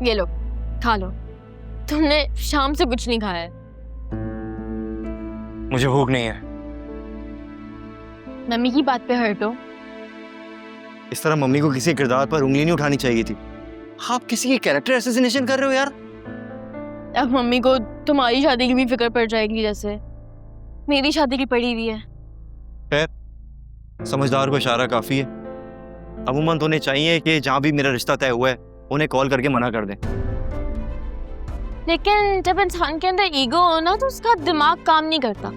ये लो, खा लो। तुमने शाम से कुछ नहीं खाया है। मुझे भूख नहीं है। मम्मी की बात पे हर्ट हो? इस तरह मम्मी को किसी किरदार पर उंगली नहीं उठानी चाहिए थी। आप किसी की कैरेक्टर असैसिनेशन कर रहे हो यार। अब मम्मी को तुम्हारी शादी की भी फिक्र पड़ जाएगी जैसे मेरी शादी की पड़ी हुई है। खैर, समझदार को इशारा काफी है। अमूमन तो उन्हें चाहिए कि जहां भी मेरा रिश्ता तय हुआ है उन्हें कॉल करके मना कर दें। लेकिन जब इंसान के अंदर ईगो हो ना तो उसका दिमाग काम नहीं करता।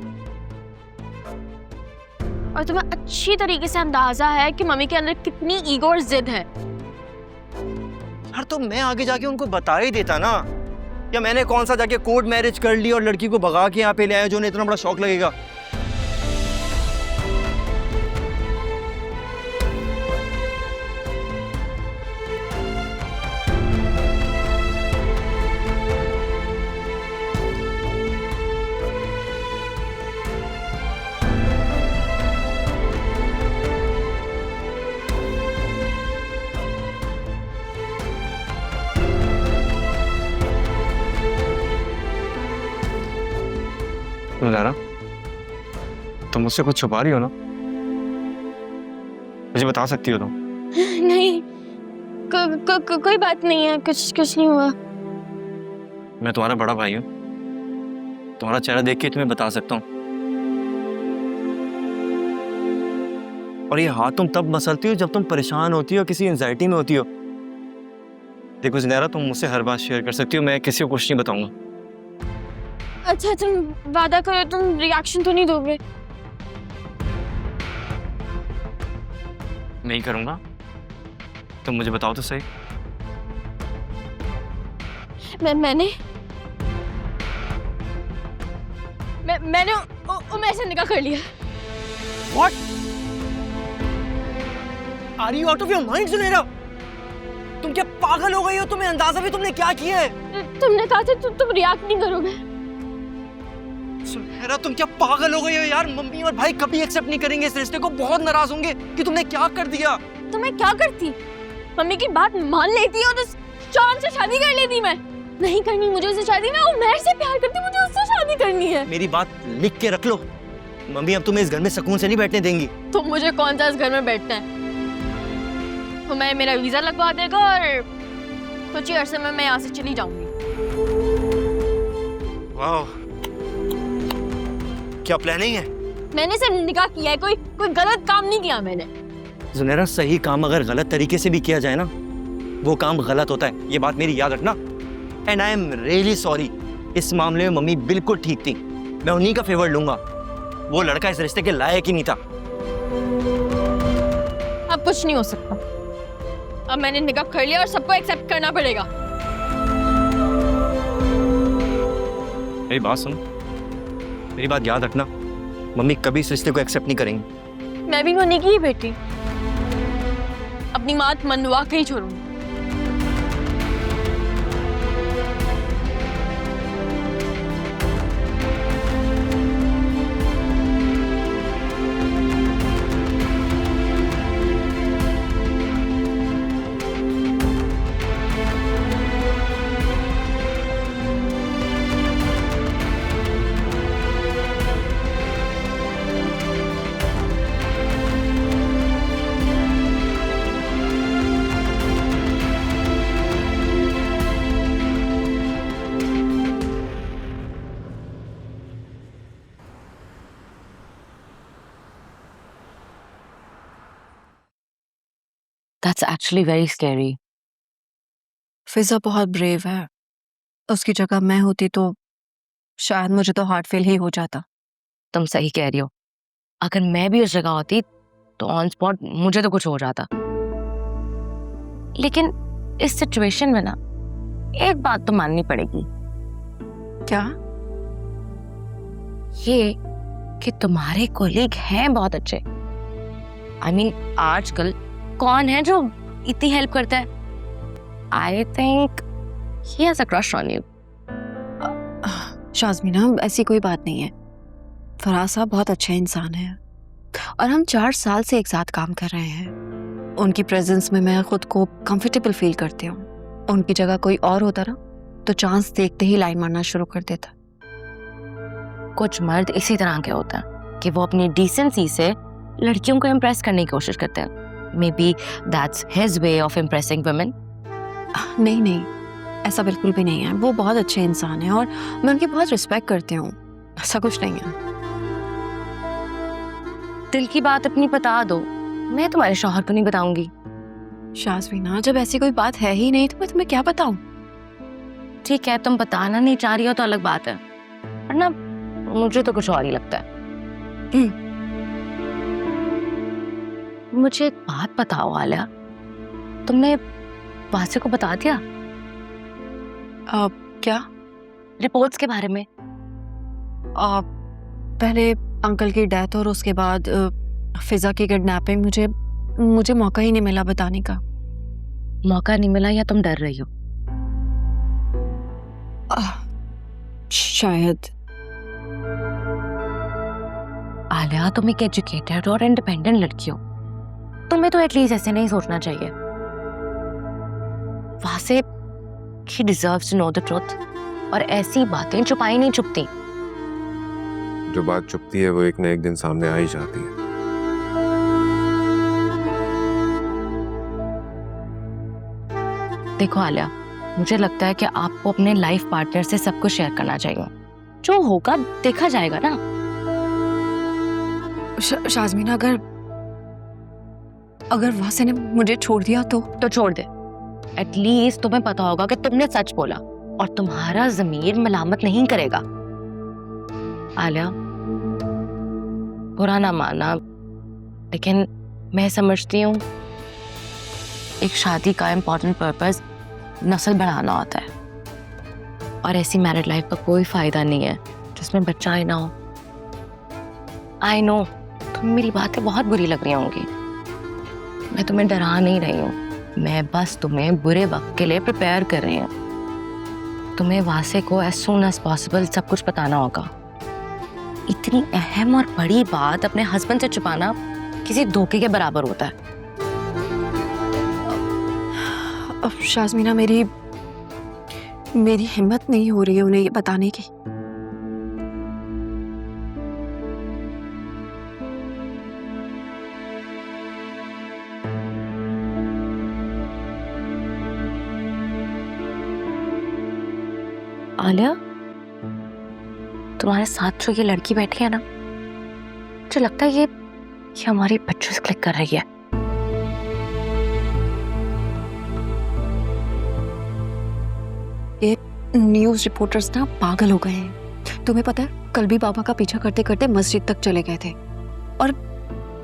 और तुम्हें अच्छी तरीके से अंदाजा है कि मम्मी के अंदर कितनी ईगो और जिद है। यार तो मैं आगे जाके उनको बता ही देता ना। या मैंने कौन सा जाके कोर्ट मैरिज कर ली और लड़की को भगा के यहाँ पे ले आया जो उन्हें इतना बड़ा शौक लगेगा। ज़ारा, तुम मुझसे कुछ छुपा रही हो ना? मुझे बता सकती हो तुम? नहीं, कोई बात नहीं है, कुछ नहीं हुआ। मैं तुम्हारा बड़ा भाई हूँ। तुम्हारा चेहरा देख के तुम्हें बता सकता हूँ। और ये हाथ तुम तब मसलती हो जब तुम परेशान होती हो, किसी एंजाइटी में होती हो। देखो ज़नारा, तुम मुझसे हर बात शेयर कर सकती हो, मैं किसी को कुछ नहीं बताऊंगा। अच्छा, तुम वादा करो, तुम रिएक्शन तो नहीं दोगे? नहीं करूंगा। तुम मुझे बताओ तो सही। मैंने उमेर से निकाह कर लिया। What? Are you out of your mind, ज़नारा? तुम क्या पागल हो गई हो? तुम्हें अंदाजा भी तुमने क्या किया है? तुमने कहा था तुम रिएक्ट नहीं करोगे। ज़नारा, तुम क्या पागल हो गई हो यार? मम्मी और भाई कभी एक्सेप्ट नहीं करेंगे इस रिश्ते को। बहुत नाराज होंगे कि तुमने क्या कर दिया। तो मैं क्या करती? मम्मी की बात मान लेती और उस चांद से शादी कर लेती। मैं नहीं करनी मुझे उससे शादी, मैं उमर से प्यार करती, मुझे उससे शादी करनी है। मेरी बात लिख के रख लो। मम्मी अब तुम्हें इस घर में सुकून से नहीं बैठने देंगी। तो मुझे कौन सा इस घर में बैठना है? उमर मेरा वीजा लगवा देगा और कुछ ही अरसे में मैं यहाँ से चली जाऊंगी। वाह, क्या प्लानिंग है? मैंने सिर्फ निकाह किया है, कोई गलत काम नहीं किया मैंने। ज़नारा, सही काम अगर गलत तरीके से भी किया जाए ना, वो काम गलत होता है। ये बात मेरी याद रखना। And I am really sorry. इस मामले में मम्मी बिल्कुल ठीक थी। मैं उन्हीं का फेवर लूंगा। वो लड़का इस रिश्ते के लायक ही नहीं था। अब कुछ नहीं हो सकता। अब मैंने निकाह कर लिया और सबको एक्सेप्ट करना पड़ेगा। मेरी बात सुनो, मेरी बात याद रखना। मम्मी कभी इस रिश्ते को एक्सेप्ट नहीं करेंगी। मैं भी उन्हीं की ही बेटी, अपनी बात मनवा के ही छोड़ूंगी। That's actually very scary. फिजा बहुत ब्रेव है। उसकी जगह मैं होती तो शायद मुझे तो हार्ट फेल ही हो जाता। तुम सही कह रही हो। अगर मैं भी उस जगह होती तो ऑन स्पॉट मुझे तो कुछ हो जाता। लेकिन इस सिचुएशन में ना एक बात तो माननी पड़ेगी। क्या? ये कि तुम्हारे कोलीग हैं बहुत अच्छे। I mean, आजकल कौन है जो इतनी हेल्प करता है? I think he has a crush on you. शाज़मीना, ऐसी कोई बात नहीं है। फराज साहब बहुत अच्छे इंसान हैं और हम 4 साल से एक साथ काम कर रहे हैं। उनकी प्रेजेंस में मैं खुद को कंफर्टेबल फील करती हूँ। उनकी जगह कोई और होता ना तो चांस देखते ही लाइन मारना शुरू कर देता। कुछ मर्द इसी तरह के होते हैं कि वो अपनी डिसेंसी से लड़कियों को इम्प्रेस करने की कोशिश करते हैं। May be that's his way of impressing women. नहीं नहीं, ऐसा बिल्कुल भी नहीं है। वो बहुत अच्छे इंसान हैं और मैं उनकी बहुत रिस्पेक्ट करती हूँ। ऐसा कुछ नहीं है। दिल की बात अपनी बता दो, मैं तुम्हारे शौहर को नहीं बताऊंगी। शाज़मीना, जब ऐसी कोई बात है ही नहीं तो मैं तुम्हें क्या बताऊं? ठीक है, तुम बताना नहीं चाह रही हो तो अलग बात है, वरना मुझे तो कुछ और ही लगता है। मुझे एक बात बताओ आलिया, तुमने वासे को बता दिया क्या? रिपोर्ट्स के बारे में? पहले अंकल की डेथ और उसके बाद फिजा की किडनैपिंग, मुझे मौका ही नहीं मिला बताने का। मौका नहीं मिला या तुम डर रही हो? शायद। आलिया, तुम एक एजुकेटेड और इंडिपेंडेंट लड़की हो, तुम्हें तो एटलीस्ट ऐसे नहीं सोचना चाहिए। वासे he deserves to know the truth, और ऐसी बातें छुपाई नहीं छुपती। जो बात छुपती है वो एक न एक दिन सामने आ ही जाती है। देखो आलिया, मुझे लगता है कि आपको अपने लाइफ पार्टनर से सब कुछ शेयर करना चाहिए। जो होगा देखा जाएगा ना। शाज़मीना, अगर वासे ने मुझे छोड़ दिया तो छोड़ दे। एटलीस्ट तुम्हें पता होगा कि तुमने सच बोला और तुम्हारा ज़मीर मलामत नहीं करेगा। आलिया, बुरा ना मानना, लेकिन मैं समझती हूँ एक शादी का इम्पोर्टेंट पर्पस नस्ल बढ़ाना होता है, और ऐसी मैरिड लाइफ का कोई फायदा नहीं है जिसमें बच्चा ही ना हो। आई नो तुम्हें मेरी बातें बहुत बुरी लग रही होंगी, मैं तुम्हें डरा नहीं रही हूँ, मैं बस तुम्हें बुरे वक्त के लिए प्रिपेयर कर रही हूँ। तुम्हें वासे को एज सून एज पॉसिबल सब कुछ बताना होगा। इतनी अहम और बड़ी बात अपने हस्बैंड से छुपाना किसी धोखे के बराबर होता है। अब शाज़मीना, मेरी हिम्मत नहीं हो रही है उन्हें ये बताने की। आलिया, तुम्हारे साथ जो ये लड़की बैठी है ना, मुझे लगता है ये हमारी बच्चों से क्लिक कर रही है। ये न्यूज़ रिपोर्टर्स ना पागल हो गए हैं। तुम्हें पता है, कल भी बाबा का पीछा करते करते मस्जिद तक चले गए थे, और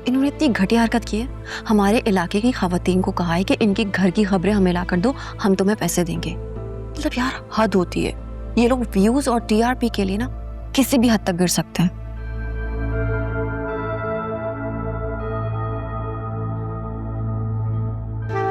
इन्होंने इतनी घटिया हरकत की है। हमारे इलाके की खवातीन को कहा है कि इनकी घर की खबरें हमें ला कर दो, हम तुम्हें पैसे देंगे। मतलब यार, हद होती है। ये लोग व्यूज और टीआरपी के लिए ना किसी भी हद तक गिर सकते हैं।